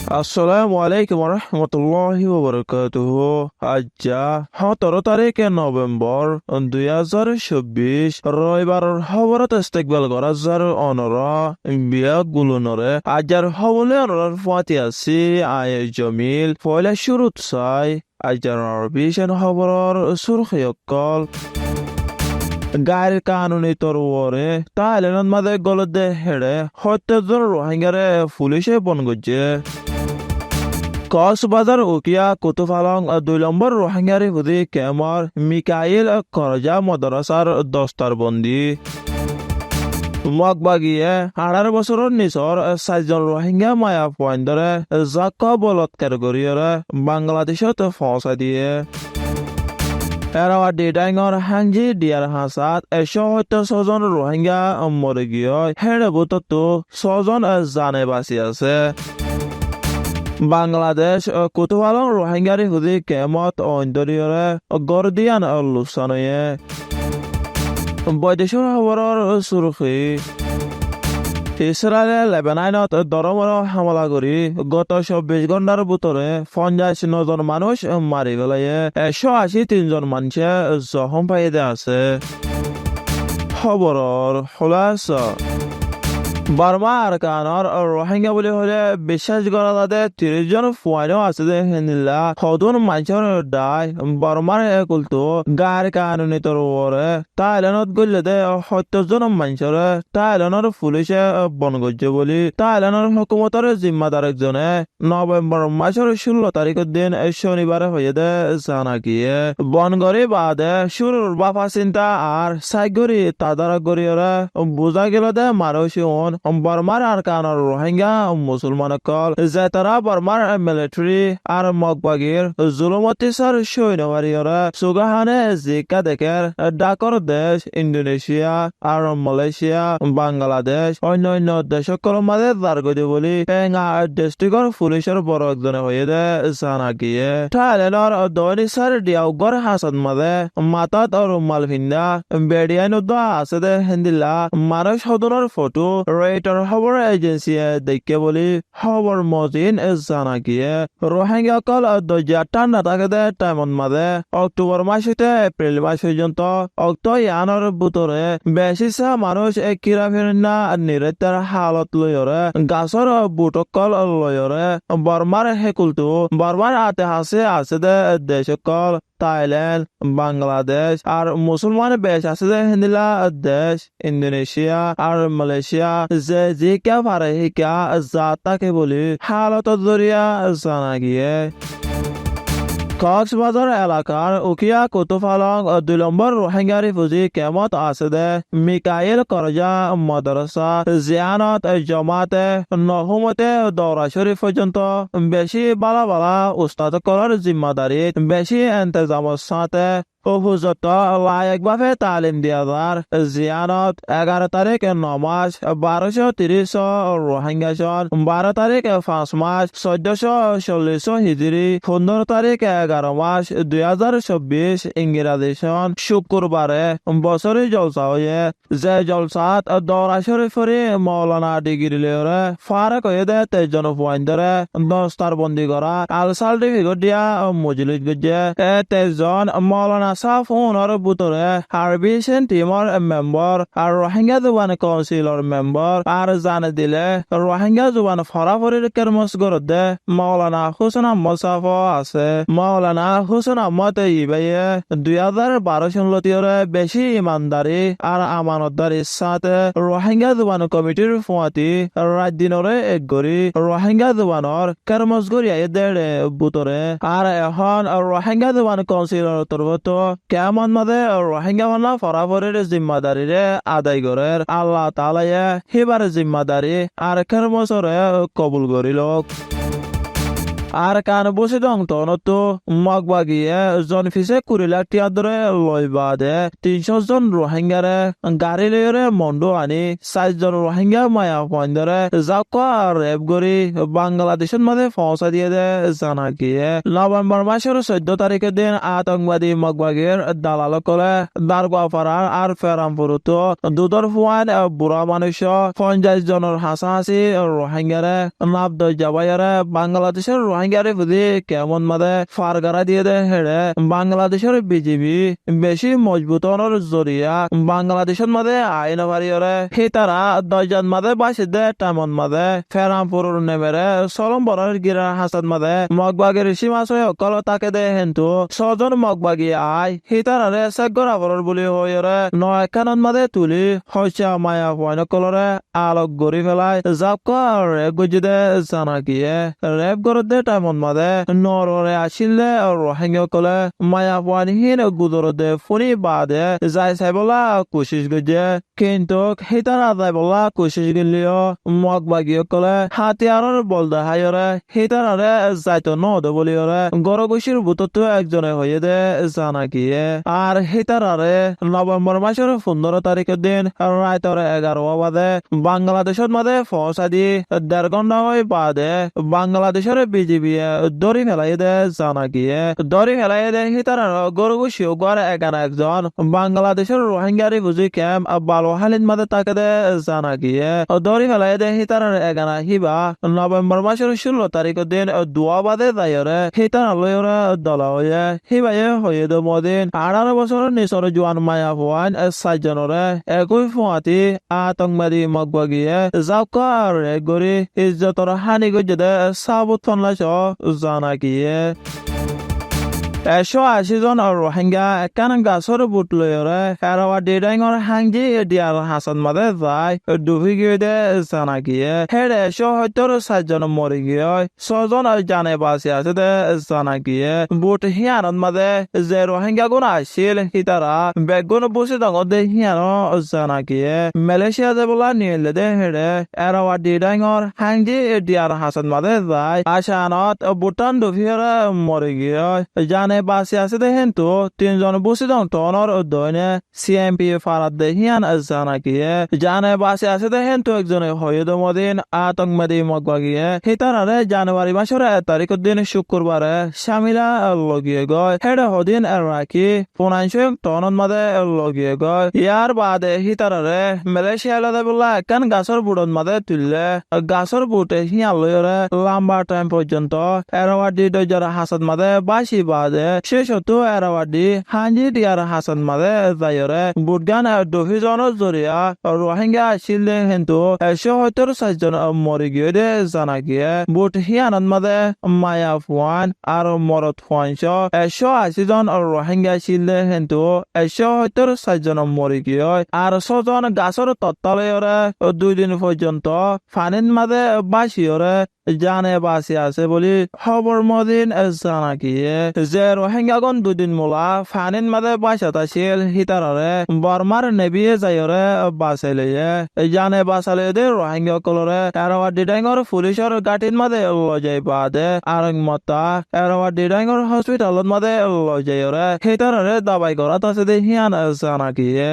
আসসালামু আলাইকুম রহমতুল্লাহি ওবরাকাতুহু। আজ্জা 17 তারিখে নভেম্বর 2024 রবিবারের খবরত ইস্তেকবাল করা যার অনরা বিয়া গুলুনরে আজ্জার হবলে অনরার ফাতি আছি আয় জমিল পয়লা শুরুত চাই আজ্জার বিশেন খবরের সুরখিয়কল গায়ের কানুনি তরুয়ারে তাইলেন্ড মাদে গলদে হেড়ে হত্যাজন রোহিঙ্গারে পুলিশে বন গজ্জে কক্সবাজার উকিয়া কুতুফালং 2 নম্বর রোহিঙ্গারি হুদি কেমর মিকাইল করজা মদরসার দস্তার বন্দি মগবাগিয়ে 18 বছরের নিচর 4জন রোহিঙ্গা মায়া পয়েন্টরে জাক বলৎকার করিয়রে বাংলাদেশত ফসা দিয়ে এরাওয়া ডিডাইঙর হাঞ্জি দিয়ার হাসাত 176জন রোহিঙ্গা মরে গিয়ে হেড়ে বুততো 6জন জানে বাঁচি আছে। বাংলাদেশ কুতুবালং রোহিঙ্গারি হুদি কেমত অন্তরিয়রে গর্দিয়ান লুসানয়ে বৈদেশিক খবরের সুরখি ইসরায়েলে লেবাননত দরমর হামলা করি গত 24 ঘন্টার ভিতরে 59জন মানুষ মারি পেলাইয়ে 183জন মানুষে জখম পাইতে আছে। খবরের খোলাসা বার্মা আরকানর রোহিঙ্গা বলে হলে বিশ্বাস করা তাদের 30জন ফুয়াইনও আছে যে হেনিলা সদন মানুষের দায় বার্মার কুলতো গায়ের কানুনি তরুয়ারে তাইল্যান্ডত গলে দে 70জন মানুষের তাইল্যান্ডর পুলিশে বন করছে বলি তাইল্যান্ডর হুকুমতের জিম্মাদার একজনে নভেম্বর মাসের 16 তারিখের দিন শনিবারে হয়ে দে জানা গিয়ে বনগরি বাদে শুরুর বাপা চিন্তা আর সাইগরি তাদার গরিয়রে বোঝা গেল দে মানুষ বর্মার আরকানর রোহিঙ্গা মুসলমান কল যে তারা বর্মার মিলিটারি আর মগবাগির জুলুমতিসার সৈন্যবাড়িয়রা সুগাহানে জিকা দেখের ডাকর দেশ ইন্দোনেশিয়া আর মালয়েশিয়া বাংলাদেশ অন্যান্য দেশকর মাঝে দারগদি বলি পেঙ্গা ডিস্ট্রিক্টর পুলিশের বড় একজনে হয়ে দে জানা গিয়ে থাইল্যান্ডর দৈনিসার ডিয়াউগর হাসাদ মাঝে মাতাত আর মালভিন্দা বেডিয়াইন আছে দে হিন্দিলা মানুষ সদনের ফটো রয়টার খবর এজেন্সিয়ে দেখে বলি খবর মজিন জানা গিয়ে রোহিঙ্গা কল দরজা ঠান্ডা থাকে দে টাইমন মাঝে অক্টোবর মাসে এপ্রিল মাস পর্যন্ত ইয়ানোর ভিতরে বেশিসা মানুষ কিরা ফিরিনা নিরতার হালত লয়রে গাছর বুটকল লয়রে বর্মার হেকুলতো বর্মার আতে আছে দে দেশকল থাইল্যান্ড বাংলাদেশ আর মুসলমান বেশ আছে যে হিন্দিলা দেশ ইন্দোনেশিয়া আর মালয়েশিয়া যে জিকা পারে হিকা যা তাকে বলি হালত দরিয়া জানা গিয়ে কক্সবাজার এলাকার উকিয়া কুতুফালং 2 নম্বর রোহিঙ্গারি ফুজি কেমত আছে দে মিকাইল করজা মদরসা জিয়ানত জমাতে নহমতে দৌরা শরীফ পর্যন্ত বেশি বালা বালা উস্তাদ করার জিম্মাদারি বেশি এন্তেজামত সাথে অভিযুক্ত লায়কভাবে তালিম দিয়ার জিয়ানত 11 তারিখ নমাস 1230 রোহিঙ্গা সন 12 তারিখ 5 মাস 1440 হিজরি 15 তারিখ 11 মাস 2024 ইংরাজি সন শুক্রবারে বছরে জলসা হয়ে যে জলসাত দৌরা শরীফরে মৌলানা ডিগ্রি লেরে ফারাক হয়ে দে 23জন পয়েন্টরে দস্তার বন্দি করা আল সার্টিফিকেট দিয়া মজলিস গজে 23জন মৌলানা সাফোনের ভিতরে হারবিশন টিমর মেম্বার আর রোহিঙ্গা জুবান কাউন্সিলর মেম্বার আর জানে দিলে রোহিঙ্গা জুবান ফরাফরির কেরমস গরদে মৌলানা হুসেন আহমদ সাফো আছে। মৌলানা হুসেন আহমদ ইবাইয়ে 2012 সালতিয়রে বেশি ইমানদারি আর আমানতদারির সাথে রোহিঙ্গা জুবান কমিটির ফুয়াতি রাত দিনরে এক গরি রোহিঙ্গা জুবানর কেরমস গরিয়া দেড়ে ভিতরে আর এখন রোহিঙ্গা জুবান কাউন্সিলর তরফত কেমন মাঝে রোহিঙ্গা মানা ফরাফরের জিম্মাদারিরে আদায় করে আল্লাহ তাআলায়ে হিবার জিম্মাদারি আর কেরমসরে কবুল করিল। আর কান বসে দং তনতো মগবাগিয়ে জন ফিসে 20 লাখ টিয়া ধরে লই বাদে 300 জন রোহিঙ্গারে গাড়ি লইরে মন্ডো আনি 60 জন রোহিঙ্গা মায়া পয়েন্টরে যাওয়া রেপ গরি বাংলাদেশের মধ্যে পৌঁছা দিয়ে দে জানা গিয়ে নভেম্বর মাসের 14 তারিখের দিন আতঙ্কবাদী মগবাগির দালালকলে দারগাপাড়া আর ফেরামপুরতো দুধর ফুয়ান বুড়া মানুষ 50 জনের হাসাহাসি রোহিঙ্গারে নাব দই যাবাইয়ারে বাংলাদেশের রোহিঙ্গারে বুঝি কেমন মাদে ফারগারা দিয়ে দে হেড়ে বাংলাদেশের বিজিবি বেশি মজবুত হওয়ার জরিয়া বাংলাদেশের মাদে আইন বাড়িয়রে সেই তারা 10 জন মাদে বাসি দে তেমন মাদে ফেরামপুর নেমেরে সলম বরের গিরা হাসান মাদে মগবাগের সীমাশয় অকল তাকে দে হেন্তু 6 জন মগবাগি আই সেই তারারে সেগর আবরর বলি হইরে 9 কানন মাদে তুলি হইচা মায়া পয়ন কলরে আলোক গড়ি ফেলাই যাবকা রেপ গজি দে জানা গিয়ে রেপ গড় দে তেমন মাদে নররে আসিলে রোহিঙ্গা কলে মায়া পয়নহীন গুদর দে ফুনি বাদে যাই চাইবলা কোশিশ গজে কিন্তু সেই তারা যাইবলা কোশিশ গলিও মগবাগি কলে হাতিয়ারর বল দেহাইরে সেই তারারে যাইতো নদে বলিওরে গরগুশির বুততো একজনে হয়ে দে জানা গিয়ে আর সেই তারারে নভেম্বর মাসের 15 তারিখের দিন রাইতরে 11 বাদে বাংলাদেশের মাঝে পৌঁছা দি 1.5 ঘন্টা হয়ে বাদে বাংলাদেশের বিজিবি দড়ি ফেলাই দে জানা গিয়ে দড়ি ফেলাই দে সেই তারার গরগুশি গড় একজন বাংলাদেশের রোহিঙ্গারি বুঝি ক্যাম্প বালুহালিন মাঝে তাকে দে জানা গিয়ে দড়ি ফেলাই দে সেই তারার এগানা হিবা নভেম্বর মাসের 16 তারিখের দিন দুয়া বাদে যাইরে সেই তারা লইরে দলা হয়ে হিবাই হয়ে দে মদিন 18 বছরের নিচর জোয়ান মায়া হওয়ান 7 জনরে একই ফুয়াতি আতঙ্কবাদী মগবাগিয়ে যাওকা রে গরি ইজ্জতর হানি গজে দে সাবুত ফনলাছ জানা গিয়ে 180 জন রোহিঙ্গা একান গাছর বুট লইরে হেরাওয়া ডিডাইঙর হাংজি দিয়ার হাসান মাদে যাই ডুবি গিয়ে দে জানা গিয়ে হেড়ে 170 জন মরি গিয়ে 6 জন জানে বাসি আছে দে জানা গিয়ে বুট হিয়ানত মাদে যে রোহিঙ্গা গুণ আসিল হিতারা বেগুন বসে দঙ্গ দে হিয়ানো জানা গিয়ে মালয়েশিয়া যে বলা নিলে দে হেড়ে হেরাওয়া ডিডাইঙর হাংজি দিয়ার হাসান মাদে যাই আসানত বুটান ডুবিরে মরি গিয়ে জানে বাসি আছে দে হেন্তু 3 জন বসে দং টনর দইনে সিএমপি ফারাদ দে হিয়ান জানা গিয়ে জানে বাসি আছে দে হেন্তু একজনে হয়দ মদিন আতঙ্কবাদী মগবাগিয়ে হিতারারে জানুয়ারি মাসের 1 তারিখের দিন শুক্রবারে শামিলা লগিয়ে গয় হেড হদিন রাখি 15 টনন মাদে লগিয়ে গয় ইয়ার বাদে হিতারারে মালয়েশিয়া লদে বলা কান গাছর বুড়ন মাদে তুললে গাছর বুটে হিয়া লয়রে লম্বা টাইম পর্যন্ত এরাওয়াডি দইজার হাসান মাদে বাসি বাদে শেষতো এরাওয়াডি হাঞ্জি দিয়ার হাসান মাদে যাইরে বুটগান ডভিজনের জরিয়া রোহিঙ্গা আসিল হেন্তু 170 জন মরি গিয়ে দে জানা গিয়ে বুট হিয়ানন মাদে মায়া ফুয়ান আর মরত ফুয়ানশ 180 জন রোহিঙ্গা আসিল হেন্তু 170 জন মরি গিয়ে আর 6 জন গাছর তত্তালয়রে 2 দিন পর্যন্ত ফানিন মাদে বাসিয়রে জানে বাসি আছে বলি খবর মদিন জানা গিয়ে যে রোহিঙ্গাগন 2 দিন মোলা ফানিন মাদে বাসাত আছিল হিতারে বর্মার নেবিয়ে যাইরে বাসাইলে জানে বাসালে দে রোহিঙ্গা কলরে এরাওয়া ডিডাইঙর পুলিশের গাটিন মাদে লজাই বাদে আরং মতা এরাওয়া ডিডাইঙর হসপিটালত মাদে লজাইরে হিতারে দাবাই করাত আছে দে হিয়ান জানা গিয়ে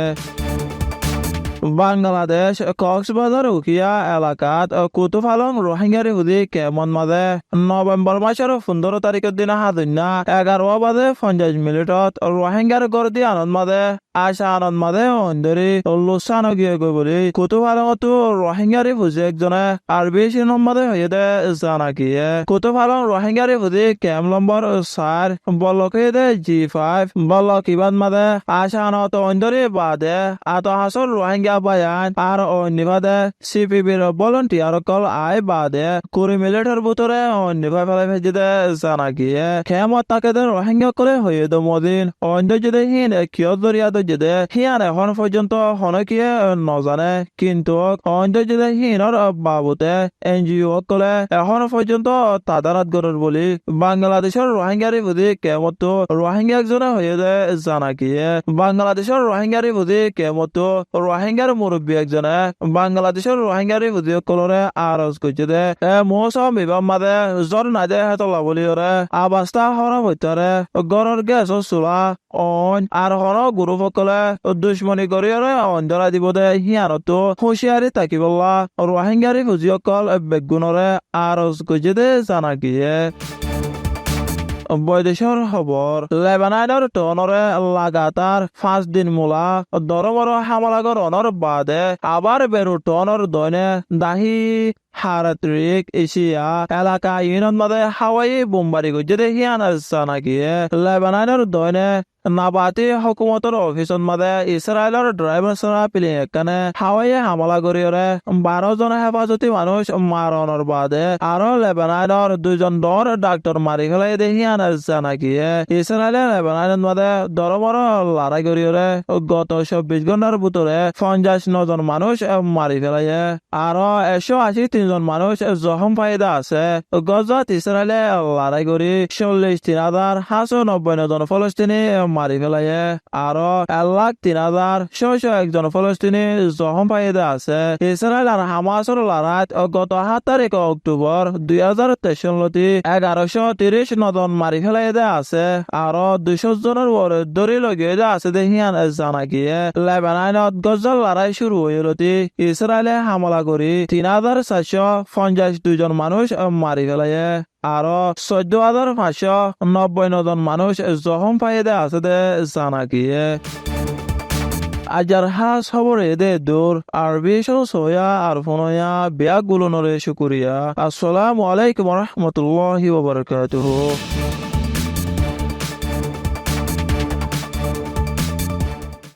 বাংলাদেশ কক্সবাজার উকিয়া এলাকাত কুতুফালং রোহিঙ্গারি হুদি কেমন মাদে নভেম্বর মাসের 15 তারিখের দিন হাদুন্না 11 বাদে 50 মিনিটত রোহিঙ্গার গর্দি আনন্দ মাদে আশা আনন্দ মাদে অন্দরি লুসানো গিয়ে গৈ বলি কুতুফালংতো রোহিঙ্গারি হুজি একজনে আরবি সিনম মাদে হয়ে দে জানা গিয়ে কুতুফালং রোহিঙ্গারি হুদি কেম নম্বর 4 বলকে দে G5 বলক ইবাদ মাদে আশা আনত অন্দরি বাদে আত হাসর রোহিঙ্গা বায়ান আর অন্যবাদে সিপিবির ভলান্টিয়ার কল আই বাদে 20 মিনিটের ভিতরে অন্যভাবে ফেলে ভেজে দে জানা গিয়ে খেমত তাকে দে রোহিঙ্গা করে হয়ে দে মদিন অন্য যদি হিন কিয় দরিয়া যেদে হিয়ান এখন পর্যন্ত হনকিয়ে নজানে কিন্তু অন্তর্যদে হিনর বাবুতে এনজিও কলে এখন পর্যন্ত তাদারাত গরর বলি বাংলাদেশের রোহিঙ্গারি বুঝি কেমতো রোহিঙ্গা একজনে হয়ে দে জানা গিয়ে বাংলাদেশের রোহিঙ্গারি বুঝি কেমতো রোহিঙ্গার মুরব্বী একজনে বাংলাদেশের রোহিঙ্গারি বুঝি কলরে আরজ করছে দে মৌসুম বিভাগ মাদে জ্বর না দে হেতলা বলি ওরে আবাস্তা হরা হইতারে গরর গ্যাস চুলা অন আর হন গুরুসকলে দুশ্মনী কৰি অন্ধৰা দিব দে সিয়ানতো হুঁচিয়ারি থাকিবলা রোহিঙ্গারি বুজিসকল বেগুনরে আরজ করছে দে জানা গিয়ে বৈদেশৰ খবৰ লেবাননৰ টনৰে লাগাতাৰ 5 দিন মূলা দৰমৰ হামলাগৰ অনৰ বাদে আবার বেরু টনৰ দৈনে দাহি হারাত্রিক এশিয়া এলাকা ইউনিয়ন মাদে হাওয়াই বোমবারি গজে হিয়ান জানা গিয়ে লেবাননের দৈনে নাবাতি হকুমতর অফিসত মাদে ইসরায়েলের ড্রাইভার সারা প্লেন এখানে হাওয়াইয়ে হামলা করিয়রে 12 জন হেফাজতি মানুষ মারণর বাদে আরো লেবাননের 2 জন ডর ডাক্তার মারি ফেলাই দেহিয়ান জানা গিয়ে ইসরায়েলে লেবাননের মাদে দরমর লড়াই করিয়রে গত 24 ঘন্টার ভিতরে 59 জন মানুষ মারি ফেলাইয়ে আরো 183 জন মানুষ জখম পাইদা আছে গজত ইসরায়েলে লড়াই করি 43,590 জন ফলস্তিনি মারি ফেলাইয়ে আরো 1,03,601 জন ফলস্তিনি জখম পাইদা আছে ইসরায়েল আর হামাসের লড়াইত গত 7 তারিখ অক্টোবর 2023 লতি 1130 জন মারি ফেলাইদা আছে আরো 200 জনের ওপরে দড়ি লগাই আছে দেহিয়ান জানা গিয়ে লেবাননত গজল লড়াই শুরু হইলতি ইসরায়েলে হামলা করি 3,452 জন মানুষ মারি ফেলাইয়ে আরো 14,590 জন মানুষ জখম পাইদা আছে দে জানা গিয়ে আজার হাস খবরে দে দূর আরবি সোয়া আর ফোনয়া বিয়া গুলনরে শুকুরিয়া আসসালামু আলাইকুম ওয়া রাহমাতুল্লাহি ওয়া বারাকাতুহু